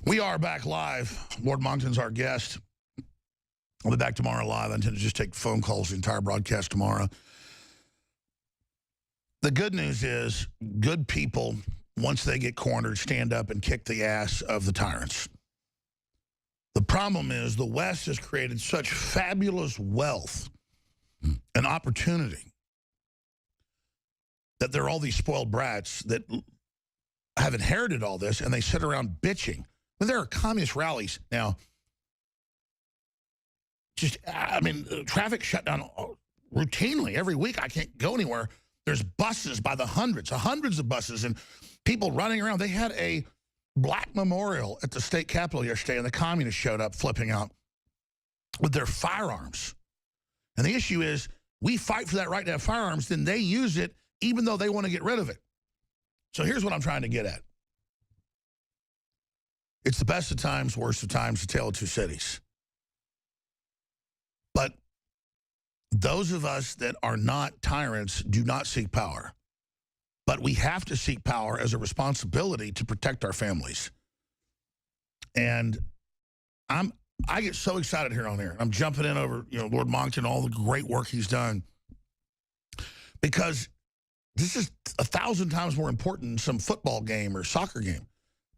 We are back live. Lord Monckton's our guest. I'll be back tomorrow live. I intend to just take phone calls the entire broadcast tomorrow. The good news is good people, once they get cornered, stand up and kick the ass of the tyrants. The problem is the West has created such fabulous wealth and opportunity that there are all these spoiled brats that have inherited all this, and they sit around bitching. When there are communist rallies now, traffic shut down routinely every week. I can't go anywhere. There's buses by the hundreds of buses, and people running around. They had a black memorial at the state capitol yesterday, and the communists showed up flipping out with their firearms. And the issue is, we fight for that right to have firearms, then they use it even though they want to get rid of it. So here's what I'm trying to get at. It's the best of times, worst of times, the tale of two cities. But those of us that are not tyrants do not seek power. But we have to seek power as a responsibility to protect our families. And I get so excited here on air. I'm jumping in over, Lord Monckton, all the great work he's done. Because this is 1,000 times more important than some football game or soccer game.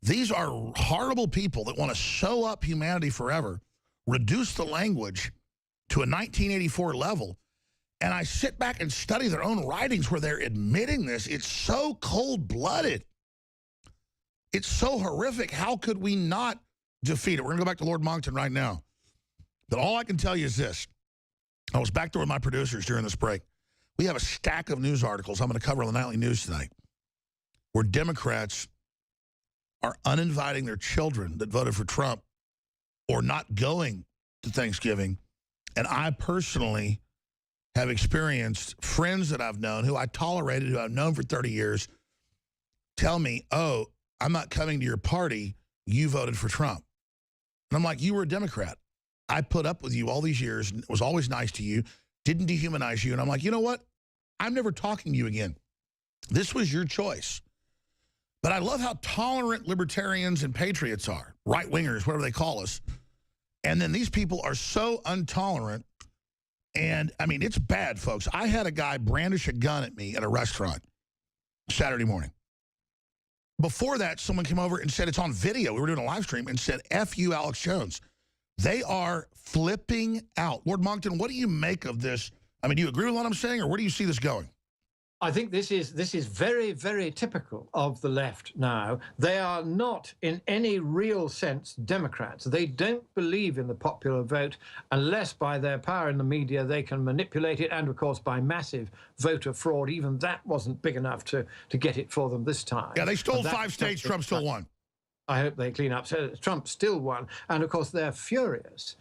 These are horrible people that want to sew up humanity forever, reduce the language to a 1984 level. And I sit back and study their own writings where they're admitting this. It's so cold-blooded. It's so horrific. How could we not defeat it? We're going to go back to Lord Monckton right now. But all I can tell you is this. I was back there with my producers during this break. We have a stack of news articles I'm going to cover on the Nightly News tonight where Democrats are uninviting their children that voted for Trump or not going to Thanksgiving. And I personally have experienced friends that I've known who I tolerated, who I've known for 30 years, tell me, oh, I'm not coming to your party. You voted for Trump. And I'm like, you were a Democrat. I put up with you all these years, was always nice to you, didn't dehumanize you. And I'm like, you know what? I'm never talking to you again. This was your choice. But I love how tolerant libertarians and patriots are, right-wingers, whatever they call us. And then these people are so intolerant. And, I mean, it's bad, folks. I had a guy brandish a gun at me at a restaurant Saturday morning. Before that, someone came over and said, it's on video. We were doing a live stream and said, F you, Alex Jones. They are flipping out. Lord Monckton, what do you make of this? I mean, do you agree with what I'm saying, or where do you see this going? I think this is very, very typical of the left now. They are not, in any real sense, Democrats. They don't believe in the popular vote unless by their power in the media they can manipulate it, and, of course, by massive voter fraud. Even that wasn't big enough to get it for them this time. Yeah, they stole 5 states. Trump still won. I hope they clean up. So Trump still won. And, of course, they're furious.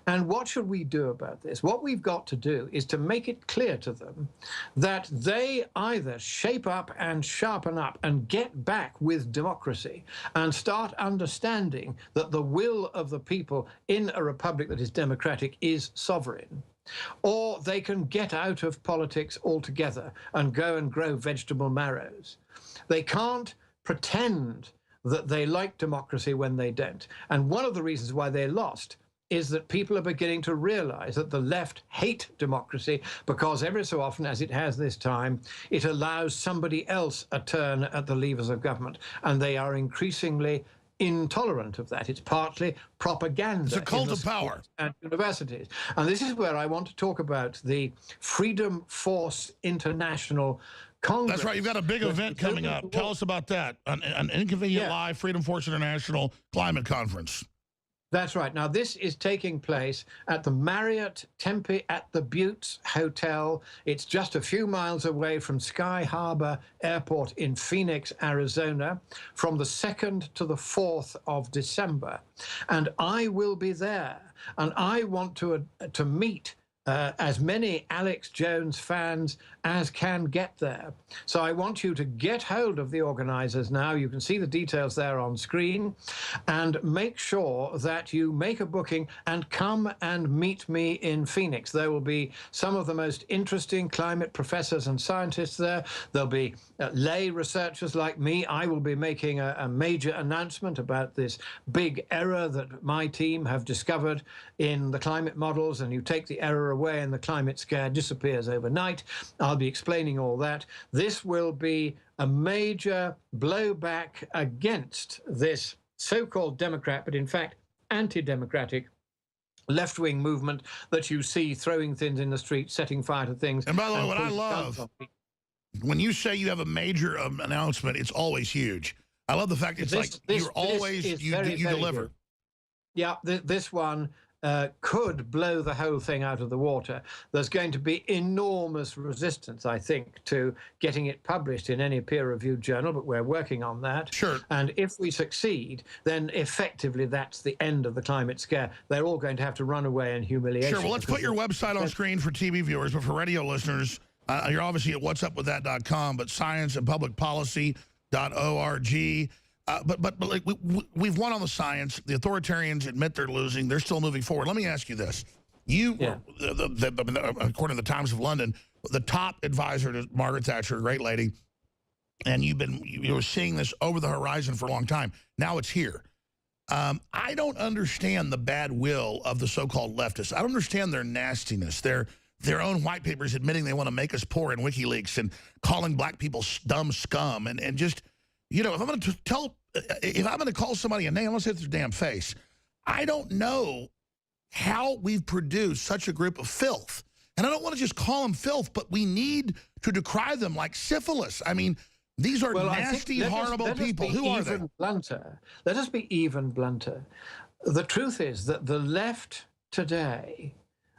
And what should we do about this? What we've got to do is to make it clear to them that they either shape up and sharpen up and get back with democracy and start understanding that the will of the people in a republic that is democratic is sovereign, or they can get out of politics altogether and go and grow vegetable marrows. They can't pretend that they like democracy when they don't. And one of the reasons why they lost is that people are beginning to realize that the left hate democracy because every so often, as it has this time, it allows somebody else a turn at the levers of government, and they are increasingly intolerant of that. It's partly propaganda. It's a cult of power. And universities. And this is where I want to talk about the Freedom Force International Congress. That's right. You've got a big event coming up. Tell us about that. An Inconvenient Live Freedom Force International Climate Conference. That's right. Now, this is taking place at the Marriott Tempe at the Buttes Hotel. It's just a few miles away from Sky Harbor Airport in Phoenix, Arizona, from the 2nd to the 4th of December. And I will be there. And I want to meet as many Alex Jones fans as can get there. So I want you to get hold of the organizers now. You can see the details there on screen, and make sure that you make a booking and come and meet me in Phoenix. There will be some of the most interesting climate professors and scientists there. There'll be lay researchers like me. I will be making a major announcement about this big error that my team have discovered in the climate models, and you take the error away and the climate scare disappears overnight. I'll be explaining all that. This will be a major blowback against this so-called Democrat, but in fact anti-democratic left-wing movement that you see throwing things in the street, setting fire to things. And by the way, what I love, when you say you have a major announcement, it's always huge. I love the fact it's you deliver. Good. Yeah, this one could blow the whole thing out of the water. There's going to be enormous resistance, I think, to getting it published in any peer-reviewed journal, but we're working on that. Sure. And if we succeed, then effectively that's the end of the climate scare. They're all going to have to run away in humiliation. Sure, well, let's put your website on screen for TV viewers, but for radio listeners, you're obviously at whatsupwiththat.com, but scienceandpublicpolicy.org. But like we've won on the science. The authoritarians admit they're losing. They're still moving forward. Let me ask you this. According to the Times of London, the top advisor to Margaret Thatcher, a great lady, and you were seeing this over the horizon for a long time. Now it's here. I don't understand the bad will of the so-called leftists. I don't understand their nastiness. Their own white papers admitting they want to make us poor in WikiLeaks and calling black people dumb scum and just, you know, if I'm going to call somebody a name, I'm going to say it's their damn face. I don't know how we've produced such a group of filth. And I don't want to just call them filth, but we need to decry them like syphilis. I mean, these are nasty, horrible people. Who are they? Let us be even blunter. The truth is that the left today,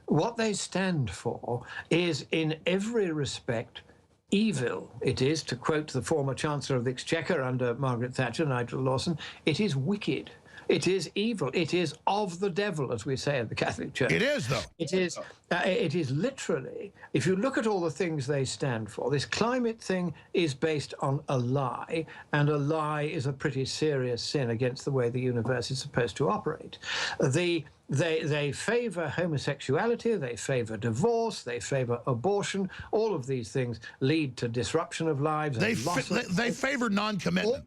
what they stand for is in every respect evil. It is, to quote the former Chancellor of the Exchequer under Margaret Thatcher, Nigel Lawson, it is wicked. It is evil. It is of the devil, as we say in the Catholic Church. It is, though. It is literally, if you look at all the things they stand for, this climate thing is based on a lie, and a lie is a pretty serious sin against the way the universe is supposed to operate. They favor homosexuality, they favor divorce, they favor abortion. All of these things lead to disruption of lives. They favor non-commitment.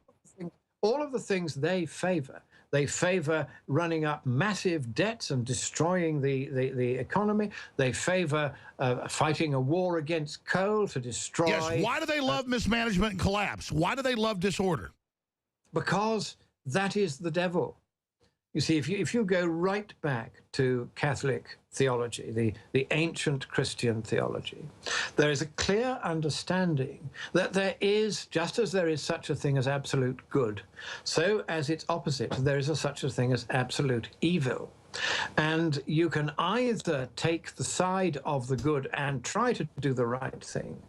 All of the things they favor. They favor running up massive debts and destroying the economy. They favor fighting a war against coal to destroy... Yes, why do they love mismanagement and collapse? Why do they love disorder? Because that is the devil. You see, if you go right back to Catholic theology, the ancient Christian theology, there is a clear understanding that there is, just as there is such a thing as absolute good, so as its opposite, there is such a thing as absolute evil. And you can either take the side of the good and try to do the right thing,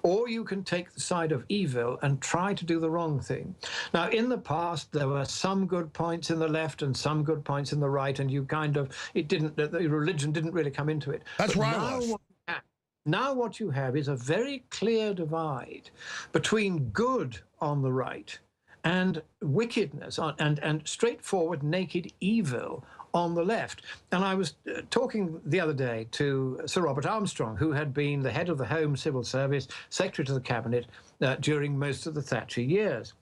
or you can take the side of evil and try to do the wrong thing. Now, in the past, there were some good points in the left and some good points in the right, and the religion didn't really come into it. That's where I was. Now what you have is a very clear divide between good on the right and wickedness and straightforward, naked evil on the left. And I was talking the other day to Sir Robert Armstrong, who had been the head of the Home Civil Service, Secretary to the Cabinet during most of the Thatcher years.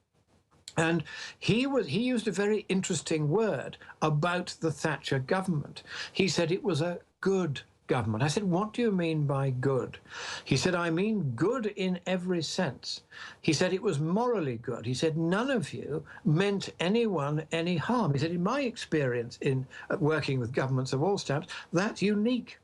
And he used a very interesting word about the Thatcher government. He said it was a good government. I said, what do you mean by good? He said, I mean good in every sense. He said it was morally good. He said, none of you meant anyone any harm. He said, in my experience in working with governments of all stamps, that's unique.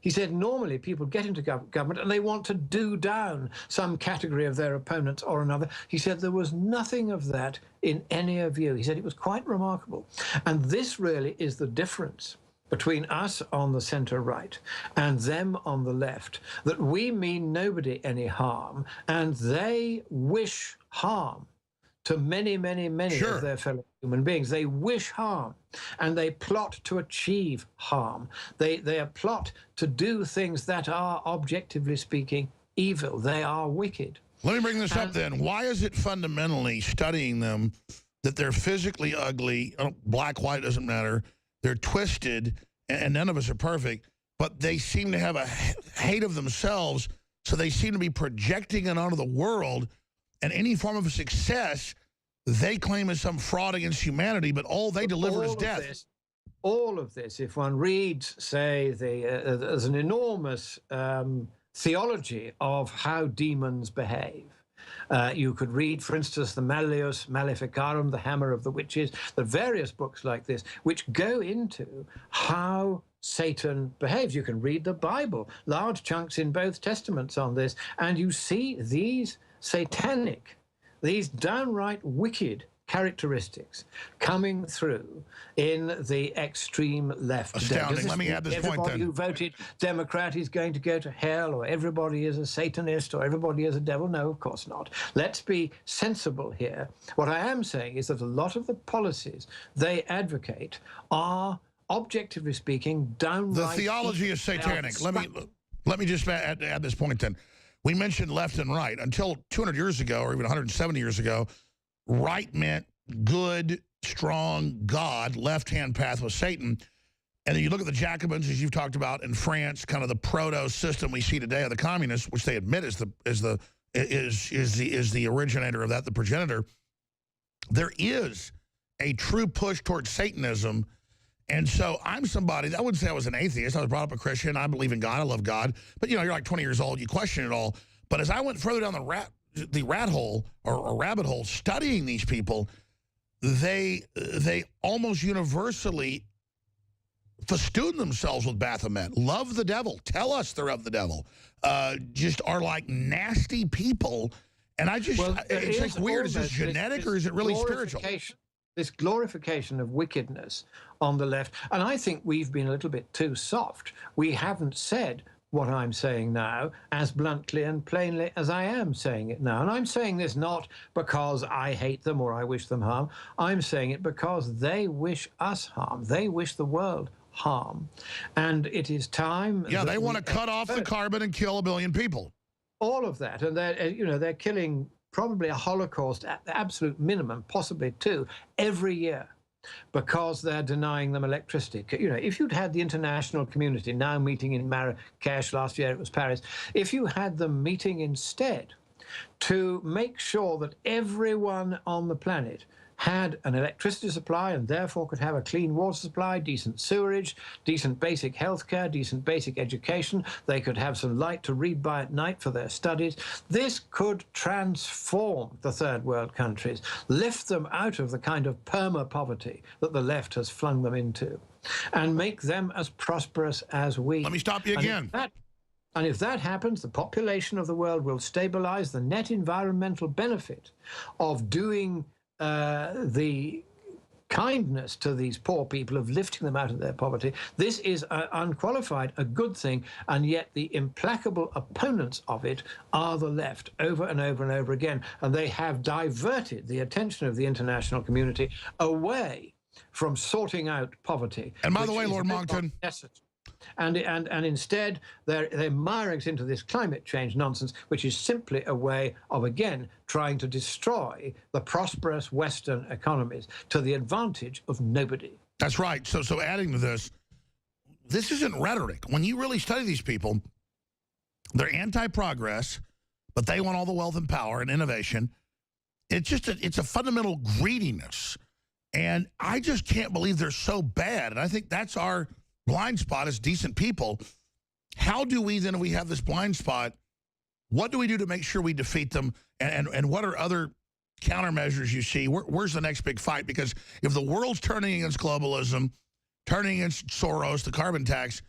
He said, normally people get into government and they want to do down some category of their opponents or another. He said there was nothing of that in any of you. He said it was quite remarkable. And this really is the difference between us on the center right and them on the left, that we mean nobody any harm, and they wish harm to many, many, many of their fellow human beings. They wish harm, and they plot to achieve harm. They plot to do things that are, objectively speaking, evil. They are wicked. Let me bring this up then. Why is it fundamentally, studying them, that they're physically ugly, black, white, doesn't matter, they're twisted, and none of us are perfect, but they seem to have a hate of themselves, so they seem to be projecting it onto the world, and any form of success they claim is some fraud against humanity, but all they deliver is death. All of this, if one reads, say, there's an enormous theology of how demons behave. You could read, for instance, the Malleus Maleficarum, the Hammer of the Witches, the various books like this, which go into how Satan behaves. You can read the Bible, large chunks in both testaments on this, and you see these satanic, these downright wicked characteristics coming through in the extreme left. Astounding. Let me add this point then. Everybody who voted Democrat is going to go to hell, or everybody is a Satanist, or everybody is a devil. No, of course not. Let's be sensible here. What I am saying is that a lot of the policies they advocate are, objectively speaking, downright... The theology is satanic. Let me just add this point then. We mentioned left and right. Until 200 years ago, or even 170 years ago, right meant good, strong God. Left-hand path was Satan. And then you look at the Jacobins, as you've talked about, in France, kind of the proto-system we see today of the communists, which they admit is the originator of that, the progenitor. There is a true push towards Satanism. And so I'm somebody, I wouldn't say I was an atheist. I was brought up a Christian. I believe in God. I love God. But, you know, you're like 20 years old. You question it all. But as I went further down the rat hole or rabbit hole studying these people, they almost universally festoon themselves with Baphomet, love the devil, tell us they're of the devil, just are like nasty people. And I just, it's like weird. Is this genetic or is it really spiritual? This glorification of wickedness on the left. And I think we've been a little bit too soft. We haven't said what I'm saying now as bluntly and plainly as I am saying it now. And I'm saying this not because I hate them or I wish them harm. I'm saying it because they wish us harm. They wish the world harm. And it is time... Yeah, they want to cut off the carbon and kill 1 billion people. All of that. And they're, you know, they're killing probably a Holocaust at the absolute minimum, possibly 2, every year, because they're denying them electricity. You know, if you'd had the international community now meeting in Marrakesh, last year it was Paris, if you had them meeting instead to make sure that everyone on the planet had an electricity supply and therefore could have a clean water supply, decent sewerage, decent basic healthcare, decent basic education. They could have some light to read by at night for their studies. This could transform the third world countries, lift them out of the kind of perma-poverty that the left has flung them into, and make them as prosperous as we. Let me stop you again. And if that happens, the population of the world will stabilize. The net environmental benefit of doing the kindness to these poor people, of lifting them out of their poverty. This is unqualified a good thing, and yet the implacable opponents of it are the left over and over and over again. And they have diverted the attention of the international community away from sorting out poverty. And by the way, Lord Monckton, and instead they're miring into this climate change nonsense, which is simply a way of, again, trying to destroy the prosperous Western economies to the advantage of nobody. That's right. So adding to this isn't rhetoric. When you really study these people, they're anti-progress, but they want all the wealth and power and innovation. It's just it's a fundamental greediness. And I just can't believe they're so bad. And I think that's our blind spot as decent people. How do we then, if we have this blind spot, what do we do to make sure we defeat them? And what are other countermeasures you see? Where's the next big fight? Because if the world's turning against globalism, turning against Soros, the carbon tax,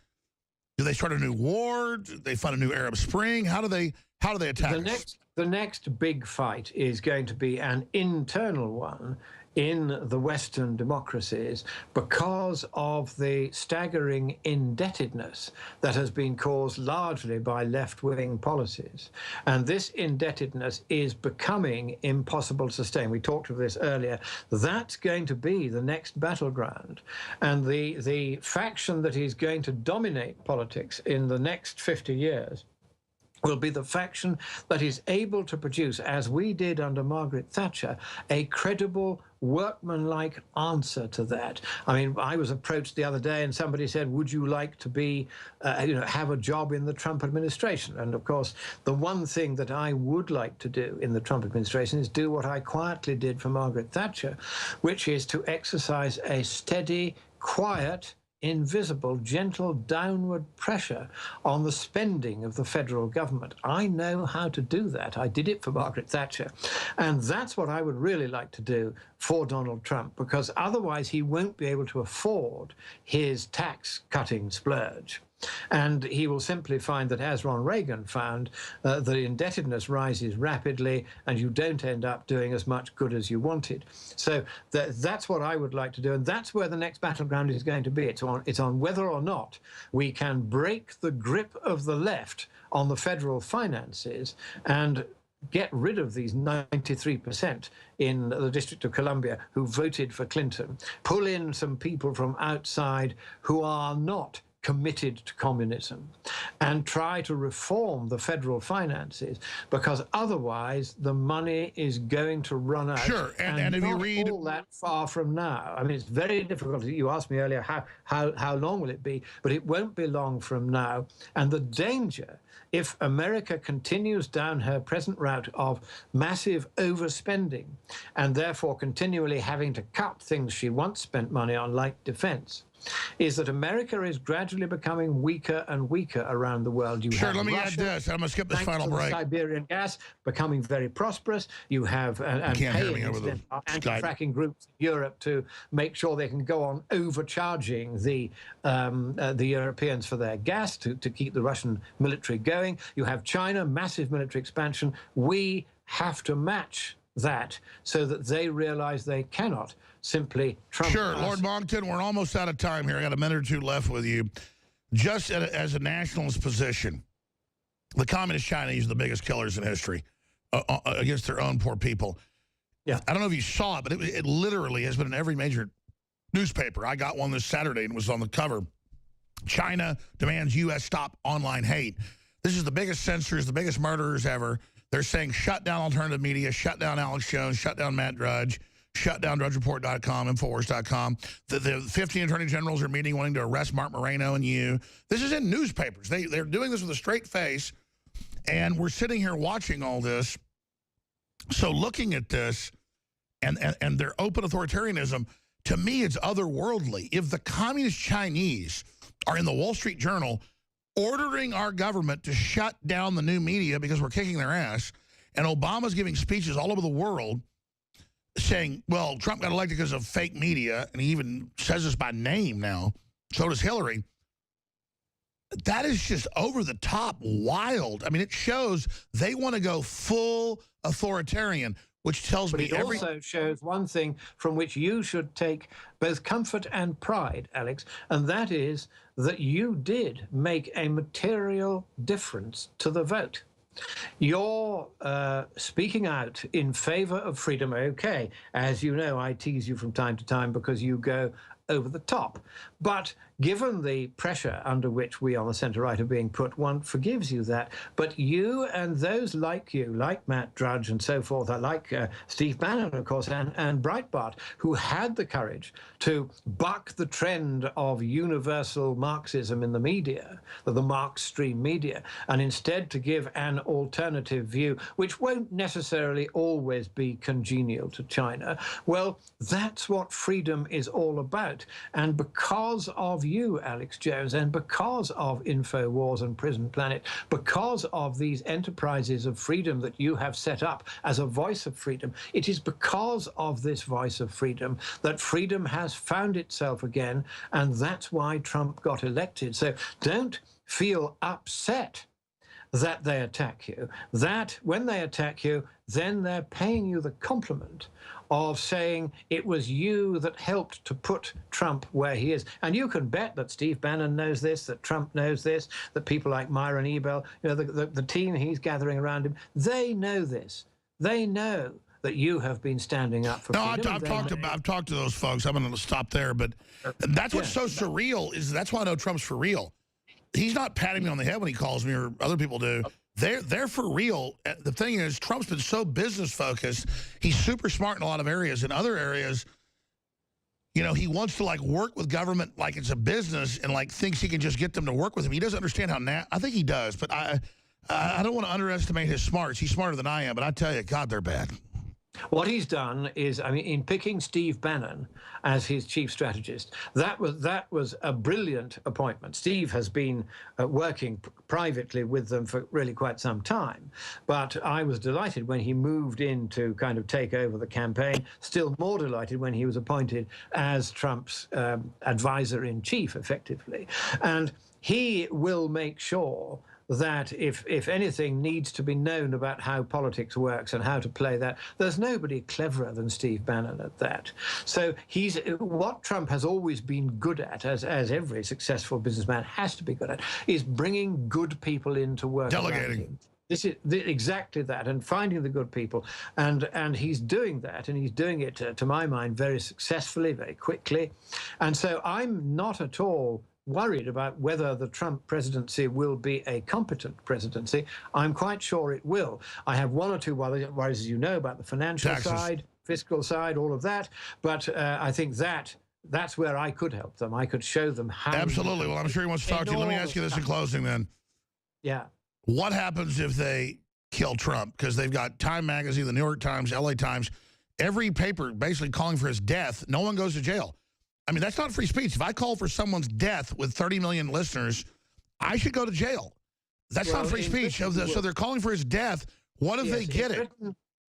do they start a new war? Do they find a new Arab Spring? How do they attack us? The next big fight is going to be an internal one in the Western democracies because of the staggering indebtedness that has been caused largely by left-wing policies. And this indebtedness is becoming impossible to sustain. We talked of this earlier. That's going to be the next battleground. And the faction that is going to dominate politics in the next 50 years will be the faction that is able to produce, as we did under Margaret Thatcher, a credible, workmanlike answer to that. I mean, I was approached the other day and somebody said, would you like to be, have a job in the Trump administration? And of course, the one thing that I would like to do in the Trump administration is do what I quietly did for Margaret Thatcher, which is to exercise a steady, quiet, invisible, gentle downward pressure on the spending of the federal government. I know how to do that. I did it for Margaret Thatcher. And that's what I would really like to do for Donald Trump, because otherwise he won't be able to afford his tax-cutting splurge. And he will simply find that, as Ron Reagan found, the indebtedness rises rapidly and you don't end up doing as much good as you wanted. So that's what I would like to do. And that's where the next battleground is going to be. It's on whether or not we can break the grip of the left on the federal finances and get rid of these 93% in the District of Columbia who voted for Clinton, pull in some people from outside who are not committed to communism, and try to reform the federal finances, because otherwise the money is going to run out. Sure, and if you read all that far from now, I mean, it's very difficult. You asked me earlier how long will it be, but it won't be long from now. And the danger, if America continues down her present route of massive overspending and therefore continually having to cut things she once spent money on, like defense, is that America is gradually becoming weaker and weaker around the world. You Sure, have let me Russia, add this. I'm going to skip this final break. Siberian gas becoming very prosperous. You have paying anti-fracking groups in Europe to make sure they can go on overcharging the Europeans for their gas to keep the Russian military going. You have China, massive military expansion. We have to match that so that they realize they cannot simply trump Sure, us. Lord Monckton, we're almost out of time here. I got a minute or two left with you. Just as a nationalist position, the communist Chinese are the biggest killers in history against their own poor people. Yeah, I don't know if you saw it, but it literally has been in every major newspaper. I got one this Saturday and it was on the cover. China demands U.S. stop online hate. This is the biggest censors, the biggest murderers ever. They're saying shut down alternative media, shut down Alex Jones, shut down Matt Drudge, shut down DrudgeReport.com, Infowars.com. The 15 attorney generals are meeting wanting to arrest Mark Moreno and you. This is in newspapers. They're doing this with a straight face, and we're sitting here watching all this. So looking at this and their open authoritarianism, to me it's otherworldly. If the communist Chinese are in the Wall Street Journal ordering our government to shut down the new media because we're kicking their ass, and Obama's giving speeches all over the world saying, well, Trump got elected because of fake media, and he even says this by name now, so does Hillary. That is just over the top wild. I mean, it shows they want to go full authoritarian, which tells me it also shows one thing from which you should take both comfort and pride, Alex, and that is that you did make a material difference to the vote. You're speaking out in favor of freedom, okay. As you know, I tease you from time to time because you go over the top. But given the pressure under which we on the centre-right are being put, one forgives you that. But you and those like you, like Matt Drudge and so forth, like Steve Bannon, of course, and Breitbart, who had the courage to buck the trend of universal Marxism in the media, the Marx stream media, and instead to give an alternative view, which won't necessarily always be congenial to China. Well, that's what freedom is all about. And because of you, Alex Jones, and because of InfoWars and Prison Planet, because of these enterprises of freedom that you have set up as a voice of freedom, it is because of this voice of freedom that freedom has found itself again, and that's why Trump got elected. So don't feel upset that they attack you. That when they attack you, then they're paying you the compliment of saying it was you that helped to put Trump where he is. And you can bet that Steve Bannon knows this, that Trump knows this, that people like Myron Ebell, you know, the team he's gathering around him, they know this. They know that you have been standing up for freedom. I've talked to those folks. I'm going to stop there, but that's what's so surreal is that's why I know Trump's for real. He's not patting me on the head when he calls me or other people do They're for real. The thing is, Trump's been so business focused. He's super smart in a lot of areas. In other areas, you know, he wants to like work with government like it's a business and like thinks he can just get them to work with him. He doesn't understand how I think he does, but I don't want to underestimate his smarts. He's smarter than I am, but I tell you, God, they're bad. What he's done is, I mean, in picking Steve Bannon as his chief strategist, that was a brilliant appointment. Steve has been working privately with them for really quite some time, but I was delighted when he moved in to kind of take over the campaign, still more delighted when he was appointed as Trump's advisor-in-chief, effectively. And he will make sure that if anything needs to be known about how politics works and how to play that, there's nobody cleverer than Steve Bannon at that. So what Trump has always been good at, as every successful businessman has to be good at, is bringing good people in to work. Delegating. This is exactly that, and finding the good people, and he's doing that, and he's doing it, to my mind, very successfully, very quickly. And so I'm not at all worried about whether the Trump presidency will be a competent presidency. I'm quite sure it will. I have one or two worries, as you know, about the financial side, fiscal side, all of that. But I think that's where I could help them. I could show them how. Absolutely. Well, I'm sure he wants to talk to you. Let me ask you this in closing then. Yeah. What happens if they kill Trump? Because they've got Time Magazine, the New York Times, LA Times, every paper basically calling for his death. No one goes to jail. I mean, that's not free speech. If I call for someone's death with 30 million listeners, I should go to jail. That's not free speech. So they're calling for his death. What if they get it?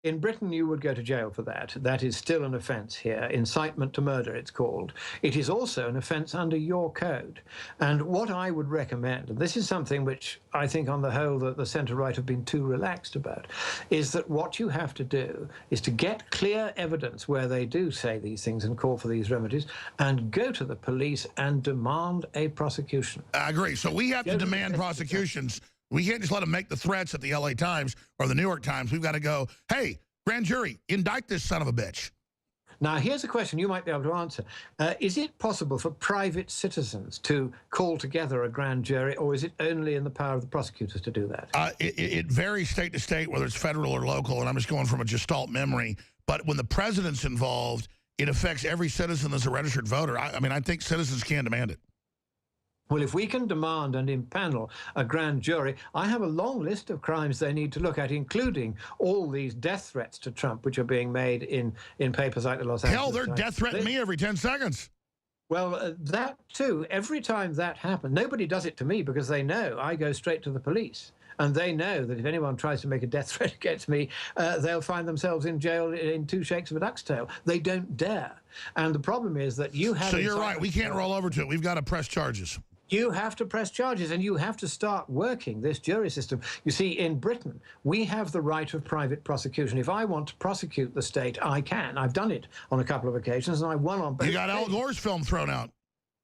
In Britain, you would go to jail for that. That is still an offence here. Incitement to murder, it's called. It is also an offence under your code. And what I would recommend, and this is something which I think on the whole the centre-right have been too relaxed about, is that what you have to do is to get clear evidence where they do say these things and call for these remedies, and go to the police and demand a prosecution. I agree. So we have to demand prosecutions. We can't just let them make the threats at the LA Times or the New York Times. We've got to go, hey, grand jury, indict this son of a bitch. Now, here's a question you might be able to answer. Is it possible for private citizens to call together a grand jury, or is it only in the power of the prosecutors to do that? It varies state to state, whether it's federal or local, and I'm just going from a gestalt memory. But when the president's involved, it affects every citizen that's a registered voter. I mean, I think citizens can demand it. Well, if we can demand and impanel a grand jury, I have a long list of crimes they need to look at, including all these death threats to Trump, which are being made in papers like the Los Angeles Times. Hell, they're death threatening me every 10 seconds. Well, that too, every time that happens, nobody does it to me because they know I go straight to the police. And they know that if anyone tries to make a death threat against me, they'll find themselves in jail in 2 shakes of a duck's tail. They don't dare. And the problem is that you have... So you're right. We can't roll over to it. We've got to press charges. You have to press charges, and you have to start working this jury system. You see, in Britain, we have the right of private prosecution. If I want to prosecute the state, I can. I've done it on a couple of occasions, and I won on both. You got Al Gore's film thrown out.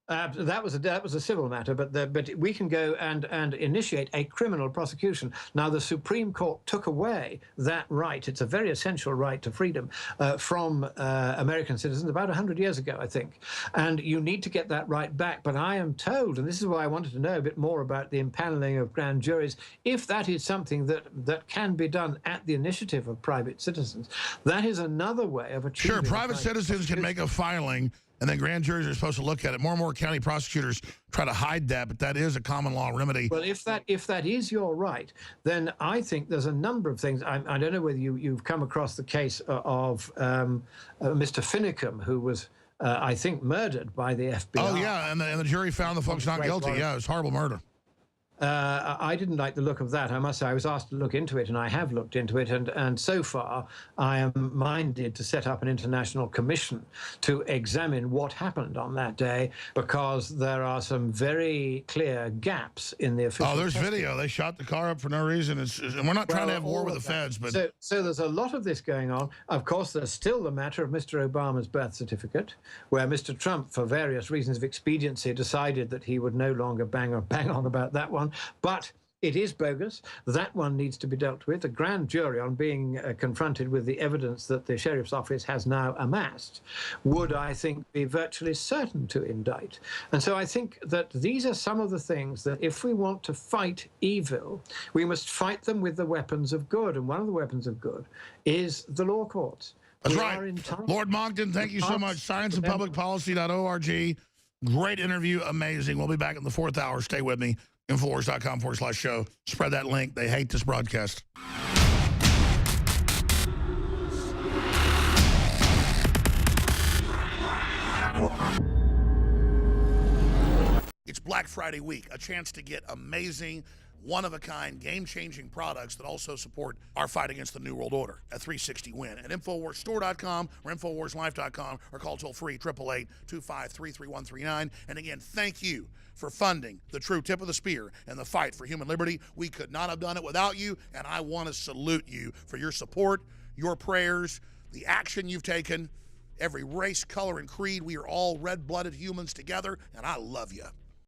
That was a civil matter, but we can go and initiate a criminal prosecution. Now, the Supreme Court took away that right. It's a very essential right to freedom from American citizens about 100 years ago, I think. And you need to get that right back. But I am told, and this is why I wanted to know a bit more about the impaneling of grand juries, if that is something that can be done at the initiative of private citizens, that is another way of achieving... Sure, private citizens can make a filing, and then grand juries are supposed to look at it. More and more county prosecutors try to hide that, but that is a common law remedy. Well, if that is your right, then I think there's a number of things. I don't know whether you've come across the case of Mr. Finicum, who was, I think, murdered by the FBI. Oh, yeah, and the jury found the folks not guilty. Yeah, it was horrible murder. I didn't like the look of that, I must say. I was asked to look into it, and I have looked into it, and so far I am minded to set up an international commission to examine what happened on that day, because there are some very clear gaps in the official... Oh, there's video. They shot the car up for no reason. And we're not trying to have war with the feds, but... So there's a lot of this going on. Of course, there's still the matter of Mr. Obama's birth certificate, where Mr. Trump, for various reasons of expediency, decided that he would no longer bang on about that one. But It is bogus. That one needs to be dealt with. The grand jury, on being confronted with the evidence that the sheriff's office has now amassed, would, I think, be virtually certain to indict. And so I think that these are some of the things that if we want to fight evil, we must fight them with the weapons of good. And one of the weapons of good is the law courts. That's right. Lord Monckton, thank you so much. Scienceandpublicpolicy.org. Great interview. Amazing. We'll be back in the 4th hour. Stay with me. Infowars.com/show. Spread that link. They hate this broadcast. It's Black Friday week, a chance to get amazing, one-of-a-kind, game-changing products that also support our fight against the New World Order at 360 Win. At InfoWarsStore.com or InfoWarsLife.com or call toll-free 888-253-3139. And again, thank you for funding the true tip of the spear and the fight for human liberty. We could not have done it without you, and I want to salute you for your support, your prayers, the action you've taken. Every race, color, and creed, we are all red-blooded humans together, and I love you.